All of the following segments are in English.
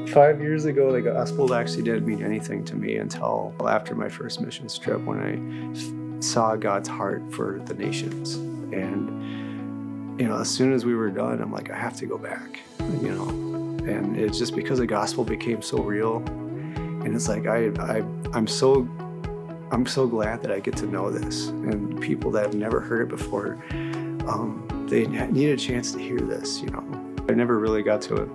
5 years ago, the gospel actually didn't mean anything to me until after my first missions trip, when I saw God's heart for the nations. And, as soon as we were done, I'm like, I have to go back, And it's just because the gospel became so real. And it's like, I'm so glad that I get to know this. And people that have never heard it before, they need a chance to hear this, I never really got to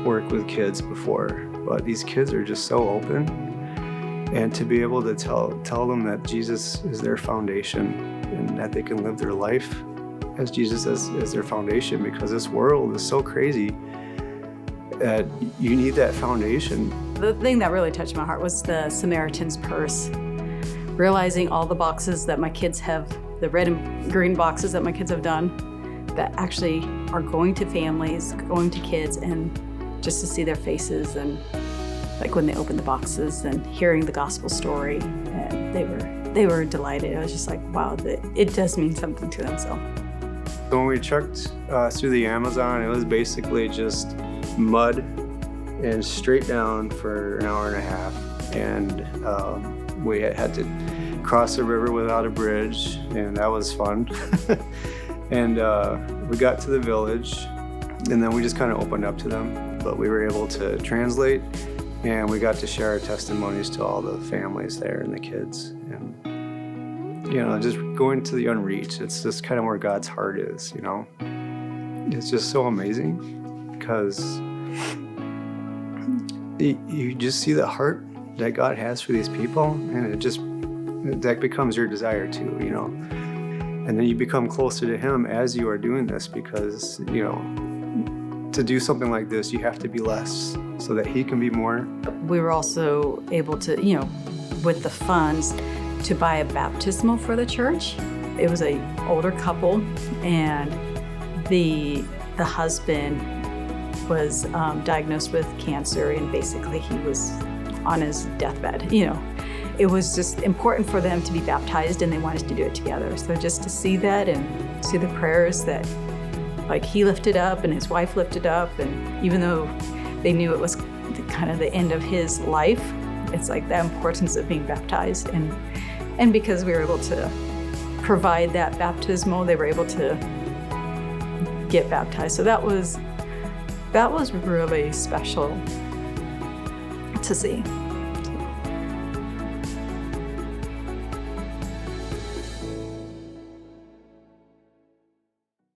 work with kids before, but these kids are just so open, and to be able to tell them that Jesus is their foundation and that they can live their life as Jesus as their foundation, because this world is so crazy that you need that foundation. The thing that really touched my heart was the Samaritan's Purse, realizing all the boxes that my kids have, the red and green boxes that my kids have done, that actually are going to families, going to kids, and just to see their faces, and like when they open the boxes and hearing the gospel story, and they were delighted. I was just like, wow, it does mean something to them. So when we trucked through the Amazon, it was basically just mud and straight down for an hour and a half, and we had to cross a river without a bridge, and that was fun. And we got to the village, and then we just kind of opened up to them, but we were able to translate, and we got to share our testimonies to all the families there and the kids. And, just going to the unreached, it's just kind of where God's heart is, It's just so amazing, because you just see the heart that God has for these people, and that becomes your desire too, And then you become closer to Him as you are doing this, because, to do something like this, you have to be less so that He can be more. We were also able to, with the funds, to buy a baptismal for the church. It was an older couple, and the husband was diagnosed with cancer, and basically he was on his deathbed, It was just important for them to be baptized, and they wanted to do it together. So just to see that and see the prayers that, like, he lifted up and his wife lifted up, and even though they knew it was kind of the end of his life, it's like the importance of being baptized. And because we were able to provide that baptismal, they were able to get baptized. So that was really special to see.